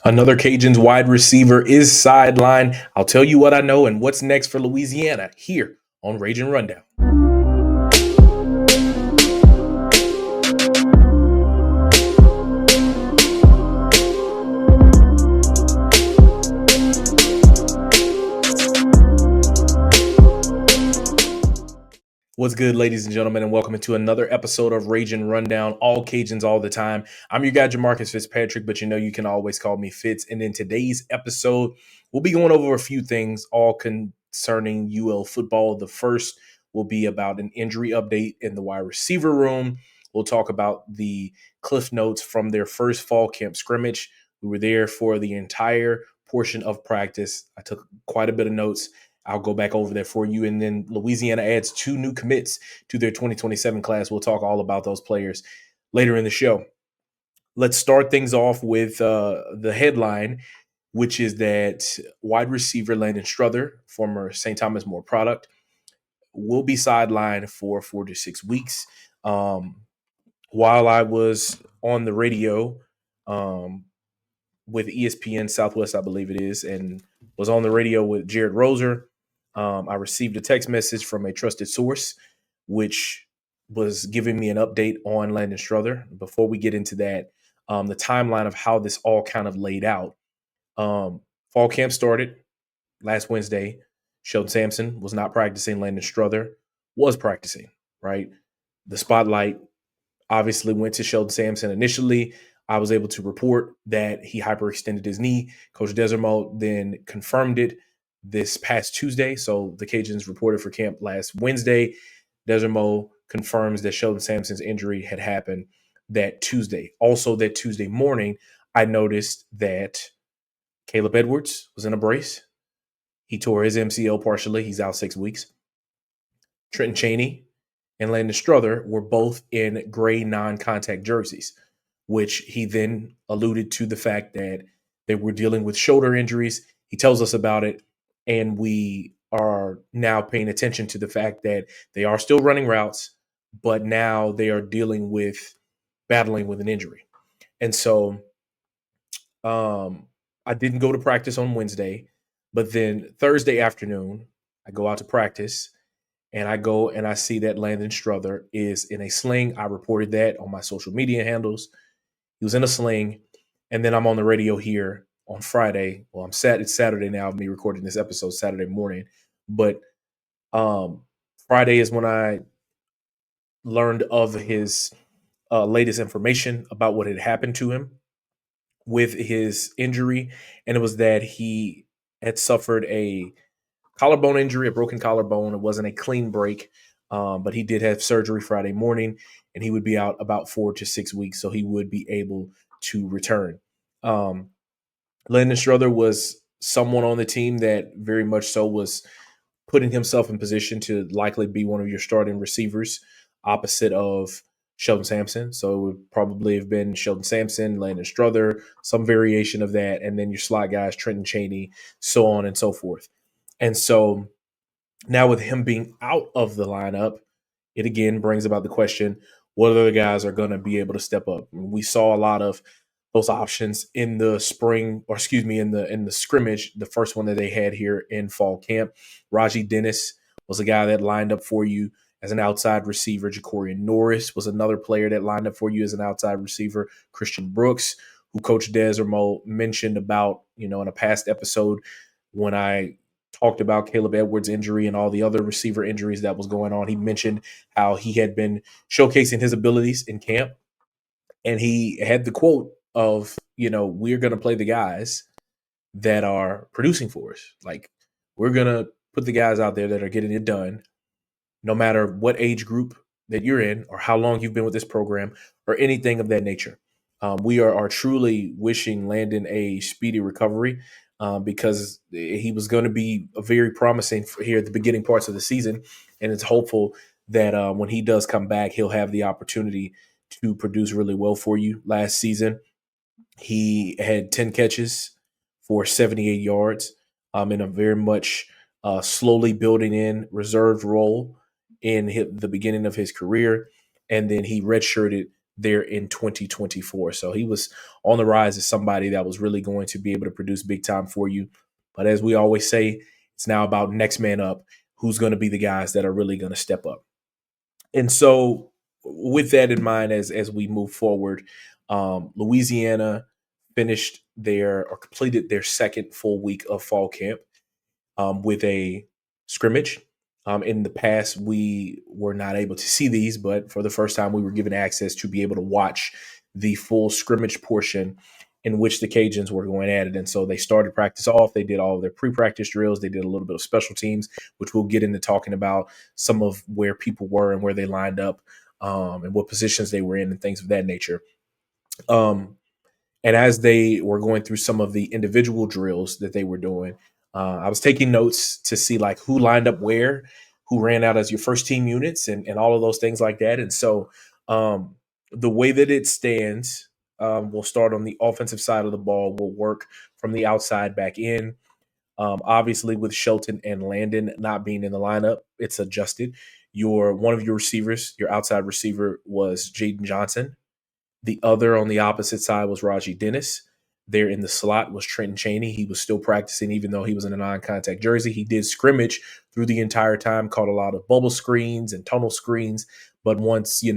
Another Cajuns wide receiver is sidelined. I'll tell you what I know and what's next for Louisiana here on Ragin Rundown. What's good, ladies and gentlemen, and welcome to another episode of Ragin Rundown, all Cajuns all the time. I'm your guy, Jamarcus Fitzpatrick, but you can always call me Fitz. And in today's episode, we'll be going over a few things, all concerning UL football. The first will be about an injury update in the wide receiver room. We'll talk about the cliff notes from their first fall camp scrimmage. We were there for the entire portion of practice. I took quite a bit of notes. I'll go back over there for you. And then Louisiana adds 2 new commits to their 2027 class. We'll talk all about those players later in the show. Let's start things off with the headline, which is that wide receiver Landon Strother, former St. Thomas More product, will be sidelined for 4 to 6 weeks. While I was on the radio with ESPN Southwest, I believe it is, and was on the radio with Jared Roser, I received a text message from a trusted source, which was giving me an update on Landon Strother. Before we get into that, the timeline of how this all kind of laid out. Fall camp started last Wednesday. Sheldon Sampson was not practicing. Landon Strother was practicing, right? The spotlight obviously went to Sheldon Sampson initially. I was able to report that he hyperextended his knee. Coach Desermo then confirmed it this past Tuesday. So the Cajuns reported for camp last Wednesday. Desermo confirms that Sheldon Sampson's injury had happened that Tuesday. Also, that Tuesday morning, I noticed that Caleb Edwards was in a brace. He tore his MCL partially. He's out 6 weeks. Trenton Chaney and Landon Strother were both in gray non-contact jerseys, which he then alluded to the fact that they were dealing with shoulder injuries. He tells us about it, and we are now paying attention to the fact that they are still running routes, but now they are battling with an injury. And so I didn't go to practice on Wednesday, but then Thursday afternoon, I go out to practice, and I go and I see that Landon Strother is in a sling. I reported that on my social media handles. He was in a sling, and then I'm on the radio here on Friday. Well, it's Saturday now, me recording this episode Saturday morning. But Friday is when I learned of his latest information about what had happened to him with his injury, and it was that he had suffered a collarbone injury, a broken collarbone. It wasn't a clean break, but he did have surgery Friday morning, and he would be out about 4 to 6 weeks, so he would be able to return. Landon Strother was someone on the team that very much so was putting himself in position to likely be one of your starting receivers opposite of Sheldon Sampson. So it would probably have been Sheldon Sampson, Landon Strother, some variation of that, and then your slot guys, Trenton Chaney, so on and so forth. And so now with him being out of the lineup, it again brings about the question, what other guys are going to be able to step up? We saw a lot of those options in the in the scrimmage, the first one that they had here in fall camp. Raji Dennis was a guy that lined up for you as an outside receiver. Jacorian Norris was another player that lined up for you as an outside receiver. Christian Brooks, who Coach Desermo mentioned about, in a past episode when I talked about Caleb Edwards' injury and all the other receiver injuries that was going on. He mentioned how he had been showcasing his abilities in camp, and he had the quote of, we're going to play the guys that are producing for us. Like, we're going to put the guys out there that are getting it done, no matter what age group that you're in or how long you've been with this program or anything of that nature. We are truly wishing Landon a speedy recovery because he was going to be very promising here at the beginning parts of the season. And it's hopeful that when he does come back, he'll have the opportunity to produce really well for you. Last season, he had 10 catches for 78 yards in a very much slowly building in reserved role in the beginning of his career. And then he redshirted there in 2024. So he was on the rise as somebody that was really going to be able to produce big time for you. But as we always say, it's now about next man up. Who's going to be the guys that are really going to step up? And so, with that in mind, as we move forward, Louisiana finished their or completed their second full week of fall camp with a scrimmage. In the past, we were not able to see these, but for the first time, we were given access to be able to watch the full scrimmage portion in which the Cajuns were going at it. And so they started practice off. They did all of their pre-practice drills. They did a little bit of special teams, which we'll get into talking about some of where people were and where they lined up and what positions they were in and things of that nature. Um, and as they were going through some of the individual drills that they were doing, I was taking notes to see like who lined up where, who ran out as your first team units, and all of those things like that. And so the way that it stands, we'll start on the offensive side of the ball. We'll work from the outside back in. Obviously, with Shelton and Landon not being in the lineup, it's adjusted. One of your receivers, your outside receiver, was Jaden Johnson. The other on the opposite side was Raji Dennis. There in the slot was Trenton Chaney. He was still practicing, even though he was in a non-contact jersey. He did scrimmage through the entire time, caught a lot of bubble screens and tunnel screens. But once, he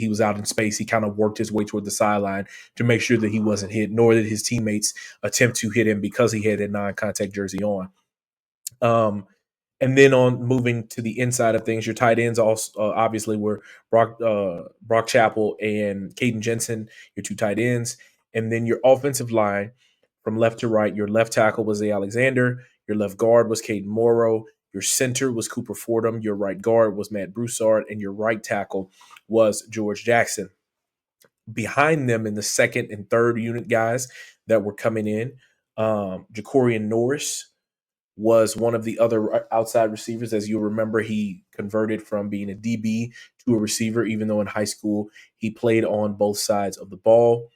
was out in space, he kind of worked his way toward the sideline to make sure that he wasn't hit, nor did his teammates attempt to hit him because he had a non-contact jersey on. And then on moving to the inside of things, your tight ends also obviously were Brock Chappell and Caden Jensen, your two tight ends. And then your offensive line from left to right, your left tackle was A. Alexander, your left guard was Caden Morrow, your center was Cooper Fordham, your right guard was Matt Broussard, and your right tackle was George Jackson. Behind them in the second and third unit guys that were coming in, Jacorian Norris was one of the other outside receivers. As you remember, he converted from being a DB to a receiver, even though in high school he played on both sides of the ball.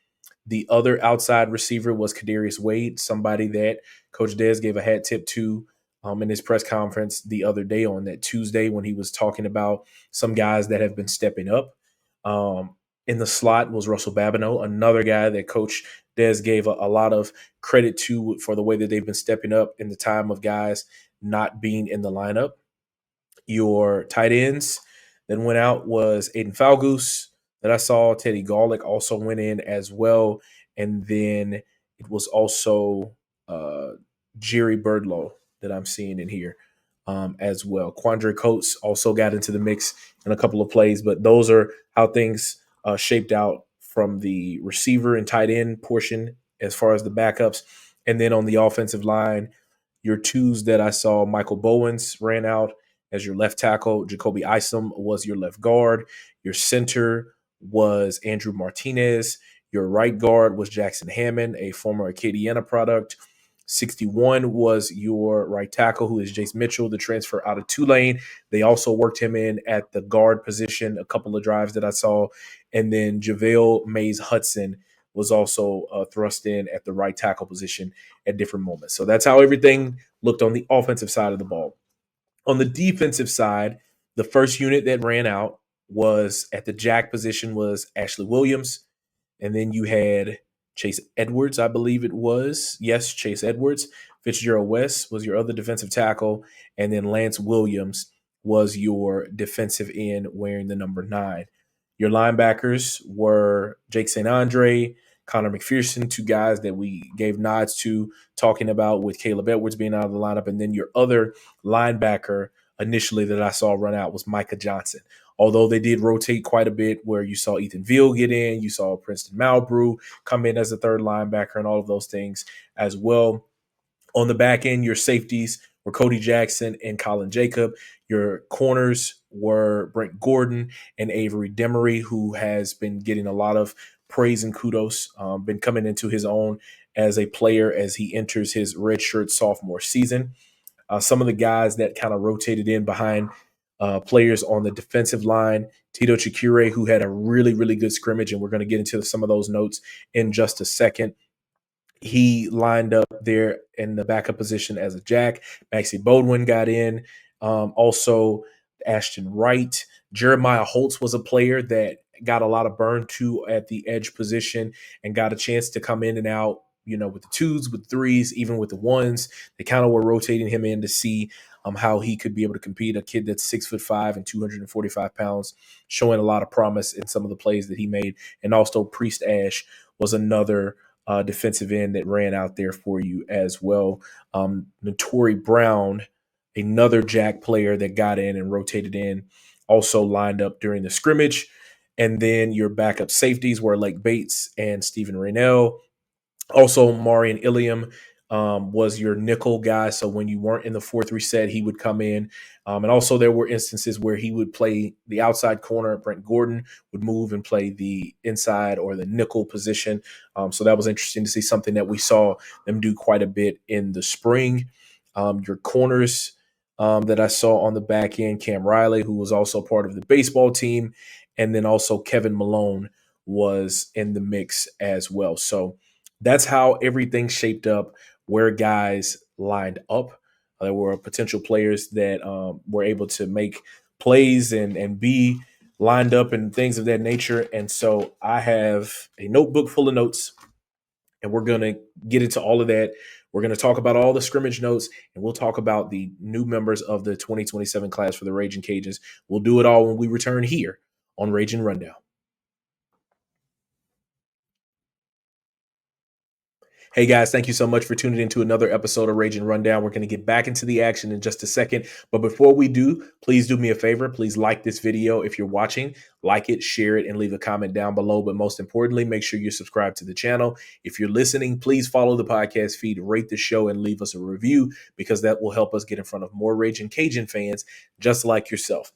The other outside receiver was Kadarius Wade, somebody that Coach Dez gave a hat tip to in his press conference the other day on that Tuesday when he was talking about some guys that have been stepping up. In the slot was Russell Babineau, another guy that Coach Dez gave a lot of credit to for the way that they've been stepping up in the time of guys not being in the lineup. Your tight ends that went out was Aiden Falgoose that I saw. Teddy Garlick also went in as well. And then it was also Jerry Birdlow that I'm seeing in here as well. Quandre Coates also got into the mix in a couple of plays, but those are how things shaped out from the receiver and tight end portion as far as the backups. And then on the offensive line, your twos that I saw, Michael Bowens ran out as your left tackle. Jacoby Isom was your left guard. Your center was Andrew Martinez. Your right guard was Jackson Hammond, a former Acadiana product. 61 was your right tackle, who is Jace Mitchell, the transfer out of Tulane. They also worked him in at the guard position, a couple of drives that I saw. And then JaVale Mays Hudson was also thrust in at the right tackle position at different moments. So that's how everything looked on the offensive side of the ball. On the defensive side, the first unit that ran out was at the jack position was Ashley Williams. And then you had Chase Edwards, I believe it was. Yes, Chase Edwards. Fitzgerald West was your other defensive tackle. And then Lance Williams was your defensive end wearing the number 9. Your linebackers were Jake St. Andre, Connor McPherson, two guys that we gave nods to, talking about with Caleb Edwards being out of the lineup. And then your other linebacker initially that I saw run out was Micah Johnson. Although they did rotate quite a bit where you saw Ethan Veal get in, you saw Princeton Malbrew come in as a third linebacker and all of those things as well. On the back end, your safeties were Cody Jackson and Colin Jacob. Your corners were Brent Gordon and Avery Demery, who has been getting a lot of praise and kudos, been coming into his own as a player as he enters his redshirt sophomore season. Some of the guys that kind of rotated in behind players on the defensive line, Tito Chikure, who had a really, really good scrimmage, and we're going to get into some of those notes in just a second. He lined up there in the backup position as a jack. Maxie Bodwin got in. Also, Ashton Wright. Jeremiah Holtz was a player that got a lot of burn too at the edge position and got a chance to come in and out, with the twos, with threes, even with the ones. They kind of were rotating him in to see how he could be able to compete. A kid that's 6'5" and 245 pounds, showing a lot of promise in some of the plays that he made. And also Priest Ash was another defensive end that ran out there for you as well. Notori Brown, another Jack player that got in and rotated in, also lined up during the scrimmage. And then your backup safeties were Lake Bates and Stephen Raynell. Also, Marion Ilium was your nickel guy. So when you weren't in the 4-3 set, he would come in. And also, there were instances where he would play the outside corner. Brent Gordon would move and play the inside or the nickel position. So that was interesting to see, something that we saw them do quite a bit in the spring. Your corners that I saw on the back end, Cam Riley, who was also part of the baseball team, and then also Kevin Malone was in the mix as well. So that's how everything shaped up, where guys lined up. There were potential players that were able to make plays and be lined up and things of that nature. And so I have a notebook full of notes, and we're going to get into all of that. We're going to talk about all the scrimmage notes, and we'll talk about the new members of the 2027 class for the Ragin Cajuns. We'll do it all when we return here on Ragin Rundown. Hey guys, thank you so much for tuning into another episode of Ragin Rundown. We're going to get back into the action in just a second. But before we do, please do me a favor. Please like this video if you're watching. Like it, share it, and leave a comment down below. But most importantly, make sure you subscribe to the channel. If you're listening, please follow the podcast feed, rate the show, and leave us a review, because that will help us get in front of more Ragin Cajun fans just like yourself.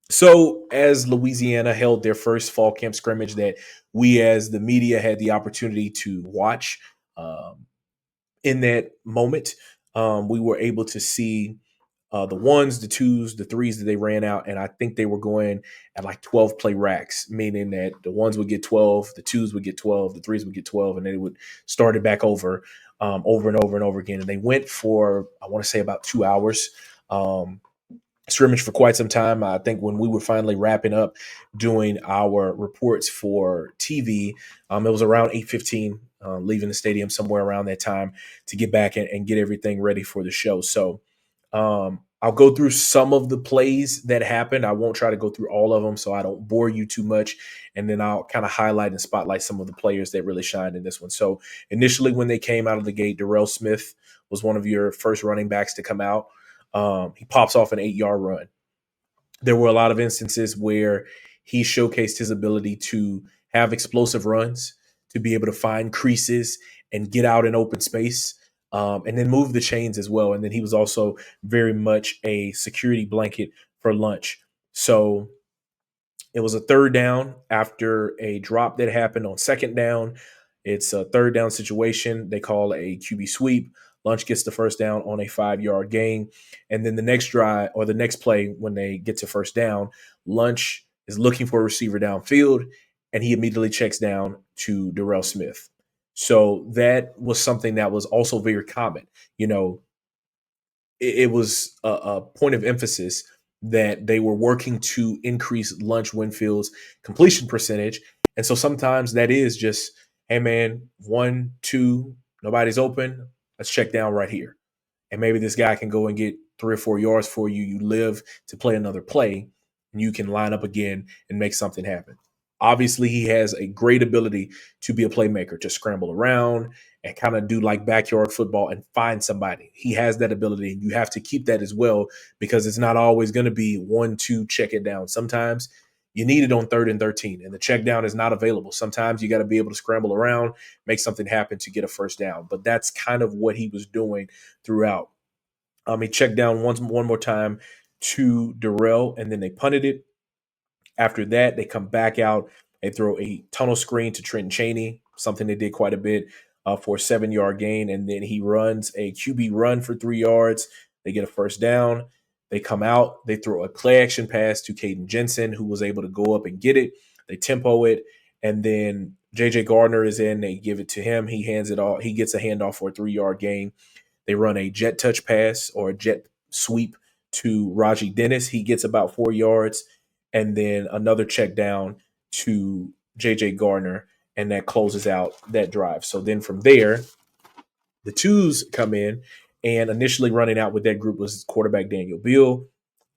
So, as Louisiana held their first fall camp scrimmage that we as the media had the opportunity to watch, um, in that moment, we were able to see the ones, the twos, the threes that they ran out. And I think they were going at like 12 play racks, meaning that the ones would get 12, the twos would get 12, the threes would get 12, and then they would start it back over, over and over and over again. And they went for, I want to say, about 2 hours. Scrimmage for quite some time. I think when we were finally wrapping up doing our reports for TV, it was around 8:15, leaving the stadium somewhere around that time to get back and get everything ready for the show. So I'll go through some of the plays that happened. I won't try to go through all of them so I don't bore you too much. And then I'll kind of highlight and spotlight some of the players that really shined in this one. So initially, when they came out of the gate, Darrell Smith was one of your first running backs to come out. He pops off an 8-yard run. There were a lot of instances where he showcased his ability to have explosive runs, to be able to find creases and get out in open space, and then move the chains as well. And then he was also very much a security blanket for lunch. So it was a third down after a drop that happened on second down. It's a third down situation. They call a QB sweep. Lunch gets the first down on a 5-yard gain. And then the next drive, or the next play, when they get to first down, Lunch is looking for a receiver downfield, and he immediately checks down to Darrell Smith. So that was something that was also very common. It was a point of emphasis that they were working to increase Lunch Winfield's completion percentage. And so sometimes that is just, hey man, 1, 2, nobody's open. Let's check down right here. And maybe this guy can go and get 3 or 4 yards for you. You live to play another play, and you can line up again and make something happen. Obviously, he has a great ability to be a playmaker, to scramble around and kind of do like backyard football and find somebody. He has that ability, and you have to keep that as well, because it's not always going to be 1, 2, check it down. Sometimes you need it on 3rd and 13, and the check down is not available. Sometimes you got to be able to scramble around, make something happen to get a first down. But that's kind of what he was doing throughout. He checked down one more time to Darrell, and then they punted it. After that, they come back out. They throw a tunnel screen to Trenton Chaney, something they did quite a bit, for a 7-yard gain. And then he runs a QB run for 3 yards. They get a first down. They come out. They throw a play action pass to Caden Jensen, who was able to go up and get it. They tempo it. And then J.J. Gardner is in. They give it to him. He hands it off. He gets a handoff for a 3-yard gain. They run a jet touch pass or a jet sweep to Raji Dennis. He gets about 4 yards. And then another check down to JJ Gardner, and that closes out that drive. So then from there, the twos come in, and initially running out with that group was quarterback Daniel Beal.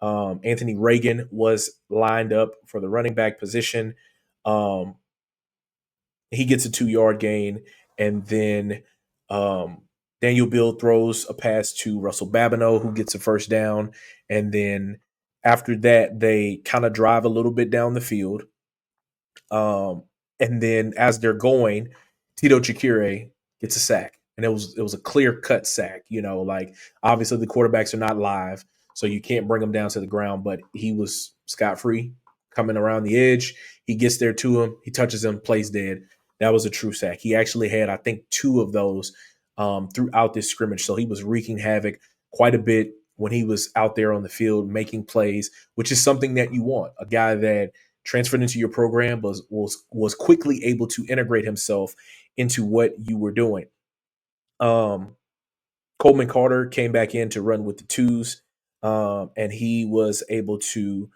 Anthony Ragin was lined up for the running back position. Um, he gets a 2 yard gain, and then um, Daniel Beal throws a pass to Russell Babineau, who gets a first down, and then after that they kind of drive a little bit down the field. Um, and then as they're going, Tito Chikure gets a sack, and it was a clear cut sack. Like obviously the quarterbacks are not live, so you can't bring him down to the ground. But he was scot free coming around the edge. He gets there to him, he touches him, plays dead. That was a true sack. He actually had, I think, two of those throughout this scrimmage, so he was wreaking havoc quite a bit when he was out there on the field making plays, which is something that you want. A guy that transferred into your program was quickly able to integrate himself into what you were doing. Um, Coleman Carter came back in to run with the twos, and he was able to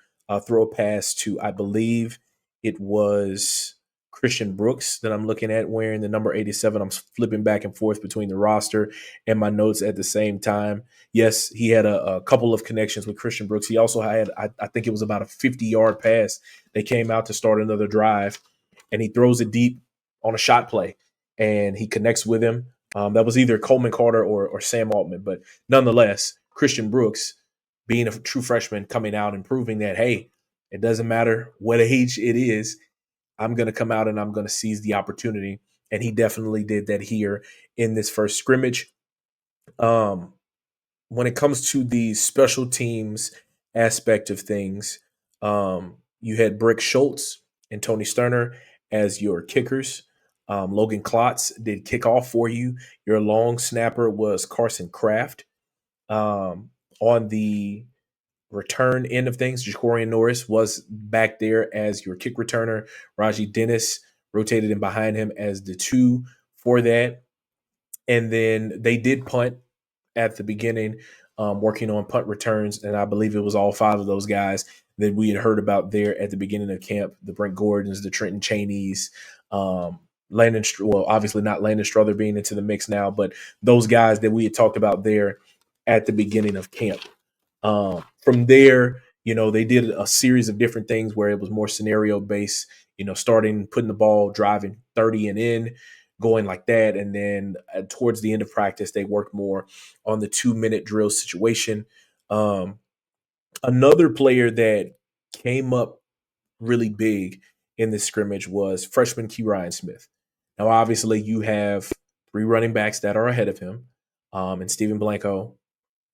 throw a pass to, I believe it was Christian Brooks that I'm looking at wearing the number 87. I'm flipping back and forth between the roster and my notes at the same time. Yes, he had a couple of connections with Christian Brooks. He also had, I think it was about a 50-yard pass. They came out to start another drive, and he throws it deep on a shot play, and he connects with him. That was either Coleman Carter or Sam Altman, but nonetheless, Christian Brooks, being a true freshman, coming out and proving that, hey, it doesn't matter what age it is, I'm going to come out and I'm going to seize the opportunity. And he definitely did that here in this first scrimmage. Um, when it comes to the special teams aspect of things, you had Brick Schultz and Tony Sterner as your kickers. Logan Klotz did kickoff for you. Your long snapper was Carson Kraft. On the return end of things, Jacorian Norris was back there as your kick returner. Raji Dennis rotated in behind him as the two for that. And then they did punt at the beginning, working on punt returns, and I believe it was all five of those guys that we had heard about there at the beginning of camp: the Brent Gordons, the Trenton Cheneys, Landon. Well, obviously not Landon Strother being into the mix now, but those guys that we had talked about there at the beginning of camp. From there, they did a series of different things where it was more scenario based. Starting putting the ball, driving 30 and in, going like that. And then towards the end of practice, they worked more on the 2-minute drill situation. Um, Another player that came up really big in this scrimmage was freshman Key Ryan Smith. Now, obviously, you have three running backs that are ahead of him, and Stephen Blanco,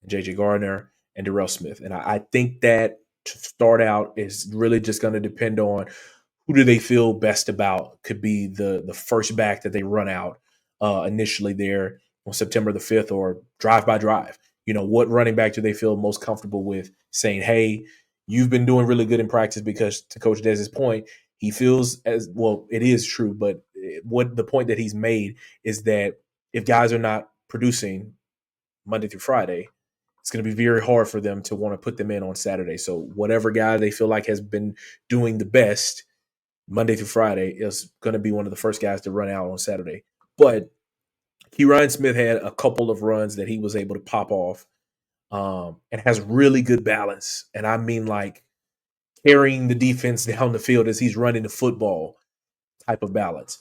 and JJ Gardner, and Darrell Smith. And I think that to start out is really just going to depend on who do they feel best about could be the first back that they run out initially there on September the 5th, or drive by drive. What running back do they feel most comfortable with saying, hey, you've been doing really good in practice? Because to Coach Dez's point, he feels as well, it is true, but what the point that he's made is that if guys are not producing Monday through Friday, it's going to be very hard for them to want to put them in on Saturday. So whatever guy they feel like has been doing the best Monday through Friday is going to be one of the first guys to run out on Saturday. But Key Ryan Smith had a couple of runs that he was able to pop off, and has really good balance. And I mean, like, carrying the defense down the field as he's running the football type of balance.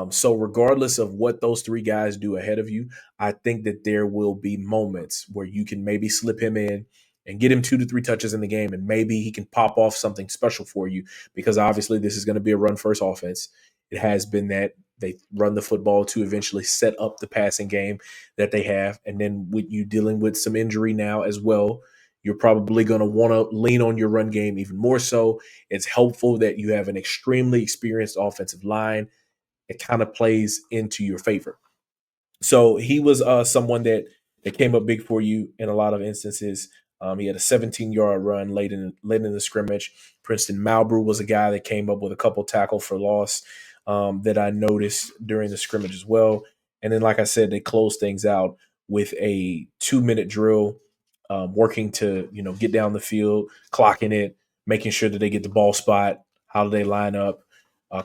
So regardless of what those three guys do ahead of you, I think that there will be moments where you can maybe slip him in and get him 2 to 3 touches in the game, and maybe he can pop off something special for you, because obviously this is going to be a run first offense. It has been that they run the football to eventually set up the passing game that they have. And then with you dealing with some injury now as well, you're probably going to want to lean on your run game even more so. It's helpful that you have an extremely experienced offensive line. It kind of plays into your favor. So he was someone that came up big for you in a lot of instances. He had a 17-yard run late in the scrimmage. Princeton Malbrew was a guy that came up with a couple tackle for loss that I noticed during the scrimmage as well. And then, like I said, they closed things out with a 2-minute drill, working to get down the field, clocking it, making sure that they get the ball spot. How do they line up?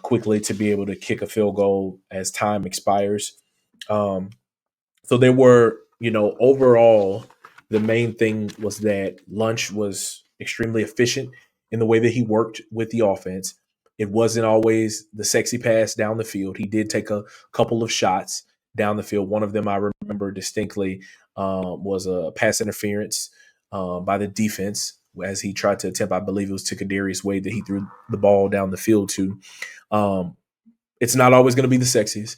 quickly to be able to kick a field goal as time expires. Um, so there were, overall, the main thing was that Lunch was extremely efficient in the way that he worked with the offense. It wasn't always the sexy pass down the field. He did take a couple of shots down the field. One of them I remember distinctly was a pass interference by the defense as he tried to attempt, I believe it was to Kadarius Wade that he threw the ball down the field to. Um, it's not always going to be the sexiest,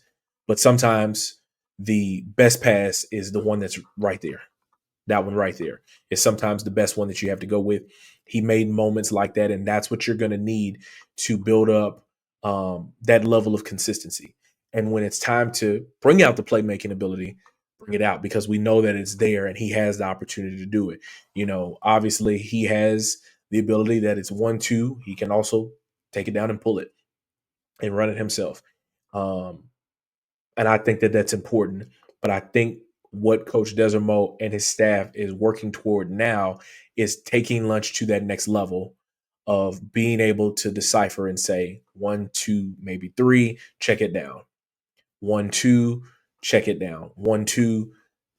but sometimes the best pass is the one that's right there. That one right there is sometimes the best one that you have to go with. He made moments like that, and that's what you're going to need to build up that level of consistency. And when it's time to bring out the playmaking ability, bring it out because we know that it's there and he has the opportunity to do it. Obviously, he has the ability that it's 1-2. He can also take it down and pull it and run it himself. Um, and I think that that's important. But I think what Coach Desormeaux and his staff is working toward now is taking Lunch to that next level of being able to decipher and say 1-2, maybe 3, check it down. 1-2, check it down. 1-2,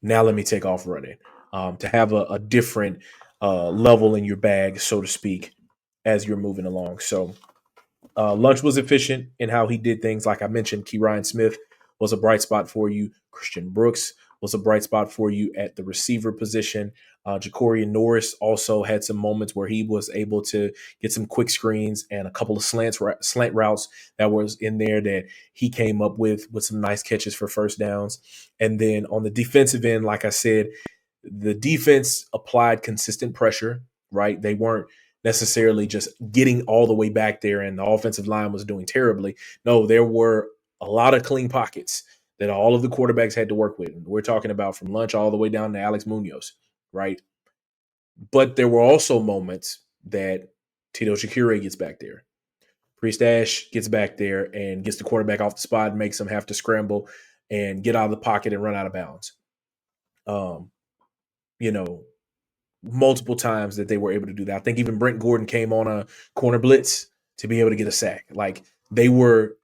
now let me take off running. To have a different level in your bag, so to speak, as you're moving along. So Lunch was efficient in how he did things. Like I mentioned, Key Ryan Smith was a bright spot for you. Christian Brooks was a bright spot for you at the receiver position. Ja'Cory Norris also had some moments where he was able to get some quick screens and a couple of slant routes that was in there that he came up with some nice catches for first downs. And then on the defensive end, like I said, the defense applied consistent pressure, right? They weren't necessarily just getting all the way back there and the offensive line was doing terribly. No, there were a lot of clean pockets that all of the quarterbacks had to work with. And we're talking about from Lunch all the way down to Alex Munoz, right? But there were also moments that Tito Shakira gets back there. Priest gets back there and gets the quarterback off the spot and makes him have to scramble and get out of the pocket and run out of bounds. Um, you know, multiple times that they were able to do that. I think even Brent Gordon came on a corner blitz to be able to get a sack. Like they were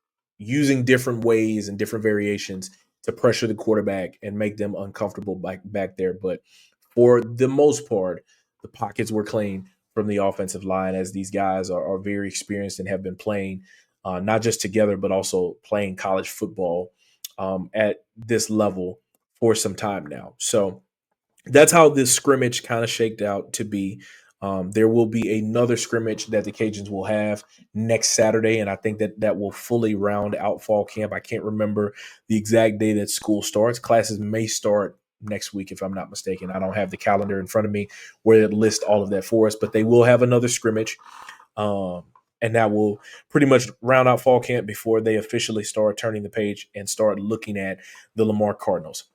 using different ways and different variations to pressure the quarterback and make them uncomfortable back there. But for the most part, the pockets were clean from the offensive line as these guys are very experienced and have been playing not just together, but also playing college football at this level for some time now. So that's how this scrimmage kind of shaked out to be. There will be another scrimmage that the Cajuns will have next Saturday, and I think that that will fully round out fall camp. I can't remember the exact day that school starts. Classes may start next week, if I'm not mistaken. I don't have the calendar in front of me where it lists all of that for us, but they will have another scrimmage, and that will pretty much round out fall camp before they officially start turning the page and start looking at the Lamar Cardinals.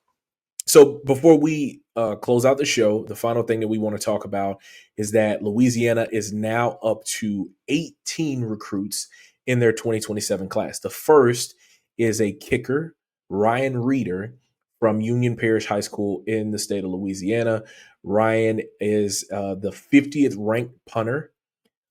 So before we close out the show, the final thing that we want to talk about is that Louisiana is now up to 18 recruits in their 2027 class. The first is a kicker, Ryan Reeder from Union Parish High School in the state of Louisiana. Ryan is the 50th ranked punter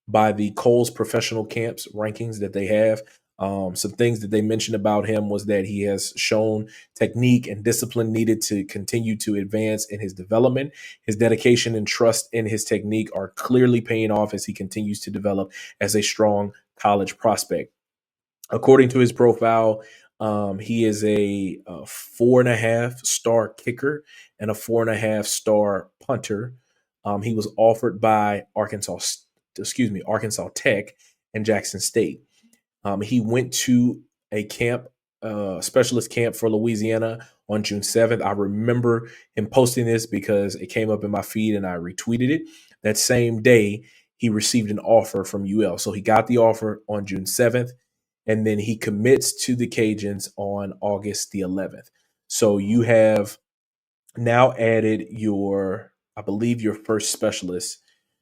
by the Coles professional camps rankings that they have. Some things that they mentioned about him was that he has shown technique and discipline needed to continue to advance in his development. His dedication and trust in his technique are clearly paying off as he continues to develop as a strong college prospect. According to his profile, he is a 4.5-star kicker and a 4.5-star punter. He was offered by Arkansas Tech and Jackson State. He went to a camp, specialist camp for Louisiana on June 7th. I remember him posting this because it came up in my feed and I retweeted it. That same day, he received an offer from UL. So he got the offer on June 7th, and then he commits to the Cajuns on August the 11th. So you have now added I believe, your first specialist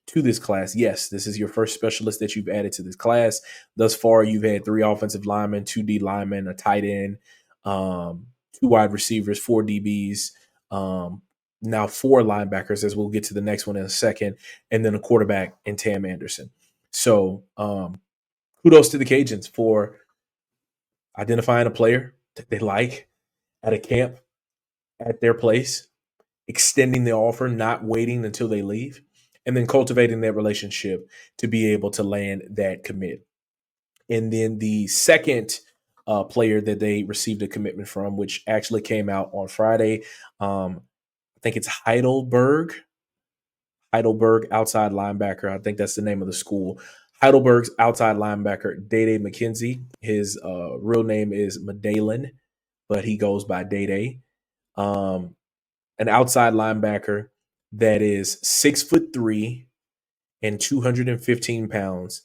to this class. Yes, this is your first specialist that you've added to this class. Thus far, you've had 3 offensive linemen, 2 D linemen, a tight end, 2 wide receivers, 4 DBs, now 4 linebackers, as we'll get to the next one in a second, and then a quarterback in Tam Anderson. So kudos to the Cajuns for identifying a player that they like at a camp at their place, extending the offer, not waiting until they leave, and then cultivating that relationship to be able to land that commit. And then the second player that they received a commitment from, which actually came out on Friday, I think it's Heidelberg outside linebacker. I think that's the name of the school. Heidelberg's outside linebacker, Dede McKenzie. His real name is Medalin, but he goes by Dede. Um, an outside linebacker that is 6'3" and 215 pounds.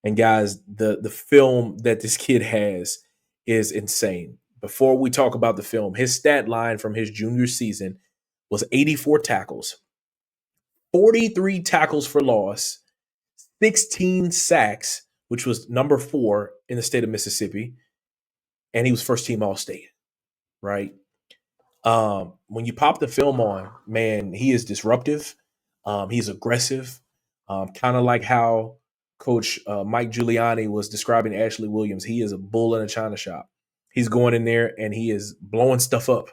And guys, the film that this kid has is insane. Before we talk about the film, his stat line from his junior season was 84 tackles, 43 tackles for loss, 16 sacks, which was number 4 in the state of Mississippi, and he was first team All State, right? When you pop the film on, man, he is disruptive. He's aggressive, kind of like how Coach Mike Giuliani was describing Ashley Williams. He is a bull in a china shop. He's going in there and he is blowing stuff up.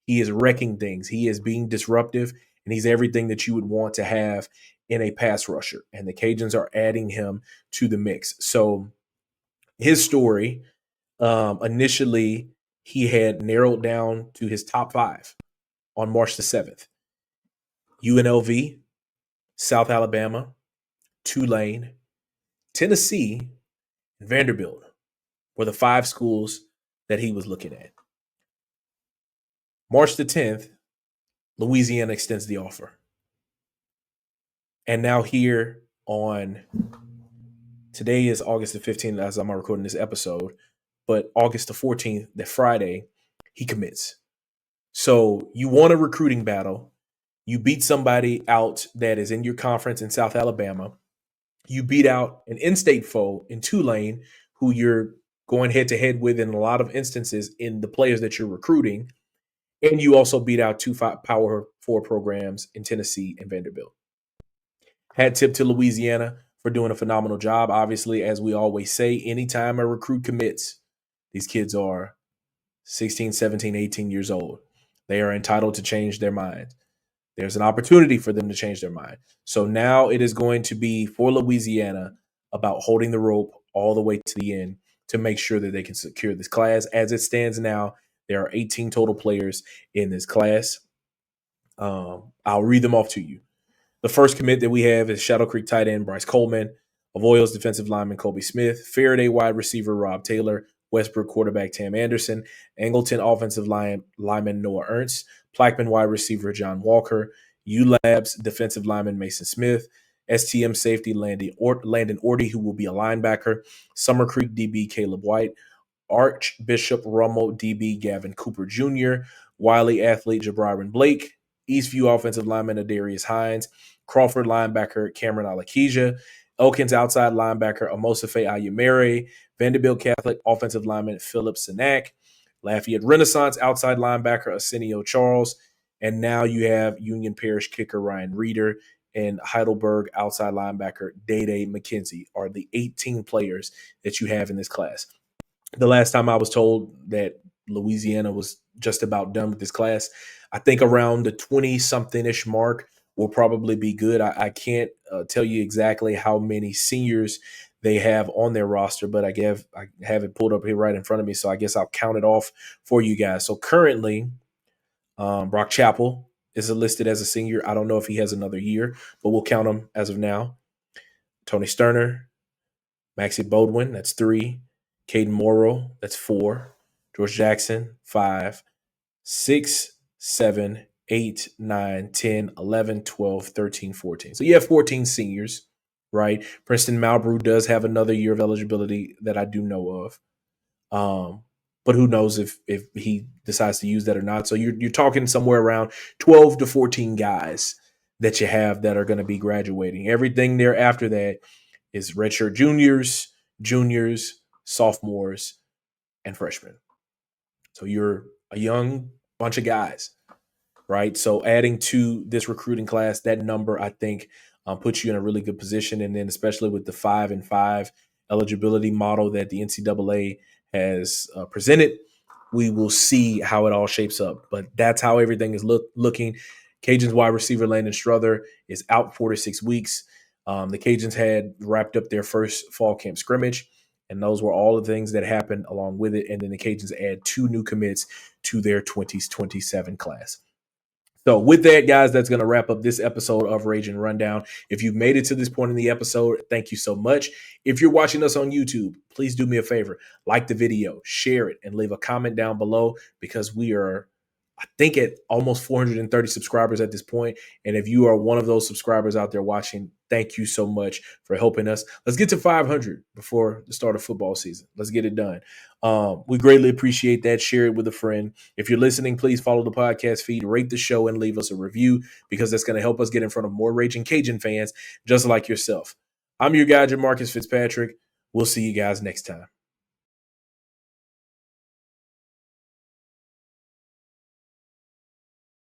He is wrecking things. He is being disruptive, and he's everything that you would want to have in a pass rusher. And the Cajuns are adding him to the mix. So his story, initially, he had narrowed down to his top 5 on March the 7th. UNLV, South Alabama, Tulane, Tennessee, and Vanderbilt were the 5 schools that he was looking at. March the 10th, Louisiana extends the offer. And now here on, today is August the 15th as I'm recording this episode, but August the 14th, that Friday, he commits. So you won a recruiting battle. You beat somebody out that is in your conference in South Alabama. You beat out an in-state foe in Tulane, who you're going head-to-head with in a lot of instances in the players that you're recruiting. And you also beat out 2 Power 4 programs in Tennessee and Vanderbilt. Hat tip to Louisiana for doing a phenomenal job. Obviously, as we always say, anytime a recruit commits, these kids are 16, 17, 18 years old. They are entitled to change their mind. There's an opportunity for them to change their mind. So now it is going to be for Louisiana about holding the rope all the way to the end to make sure that they can secure this class. As it stands now, there are 18 total players in this class. I'll read them off to you. The first commit that we have is Shadow Creek tight end Bryce Coleman, Avoyles defensive lineman Kobe Smith, Faraday wide receiver Rob Taylor, Westbrook quarterback Tam Anderson, Angleton offensive lineman Noah Ernst, Plaquemine wide receiver John Walker, ULabs defensive lineman Mason Smith, STM safety Landon Orty, who will be a linebacker, Summer Creek DB Caleb White, Archbishop Rummel DB Gavin Cooper Jr., Wiley athlete Jabryron Blake, Eastview offensive lineman Adarius Hines, Crawford linebacker Cameron Alakija, Elkins outside linebacker Amosafe Ayumere, Vanderbilt Catholic offensive lineman Philip Sinak, Lafayette Renaissance outside linebacker Arsenio Charles, and now you have Union Parish kicker Ryan Reeder and Heidelberg outside linebacker Dede McKenzie are the 18 players that you have in this class. The last time I was told that Louisiana was just about done with this class, I think around the 20-something-ish mark will probably be good. I can't tell you exactly how many seniors they have on their roster, but I have it pulled up here right in front of me, so I guess I'll count it off for you guys. So currently, Brock Chappell is listed as a senior. I don't know if he has another year, but we'll count him as of now. Tony Sterner, Maxie Bodwin, that's 3. Caden Morrow, that's 4. George Jackson, 5. 6, 7, 8, 9, 10, 11, 12, 13, 14. So you have 14 seniors, right? Princeton Malbrew does have another year of eligibility that I do know of. But who knows if he decides to use that or not. So you're talking somewhere around 12 to 14 guys that you have that are going to be graduating. Everything there after that is redshirt juniors, sophomores, and freshmen. So you're a young bunch of guys, right? So adding to this recruiting class, that number, I think, puts you in a really good position. And then especially with the 5 and 5 eligibility model that the NCAA has presented. We will see how it all shapes up. But that's how everything is looking. Cajuns wide receiver Landon Strother is out 4 to 6 weeks. The Cajuns had wrapped up their first fall camp scrimmage, and those were all the things that happened along with it. And then the Cajuns add 2 new commits to their 2027 class. So with that, guys, that's going to wrap up this episode of Ragin Rundown. If you've made it to this point in the episode, thank you so much. If you're watching us on YouTube, please do me a favor. Like the video, share it, and leave a comment down below because we are, I think, at almost 430 subscribers at this point. And if you are one of those subscribers out there watching, thank you so much for helping us. Let's get to 500 before the start of football season. Let's get it done. We greatly appreciate that. Share it with a friend. If you're listening, please follow the podcast feed, rate the show, and leave us a review because that's going to help us get in front of more Ragin' Cajun fans just like yourself. I'm your guy, Jamarcus Fitzpatrick. We'll see you guys next time.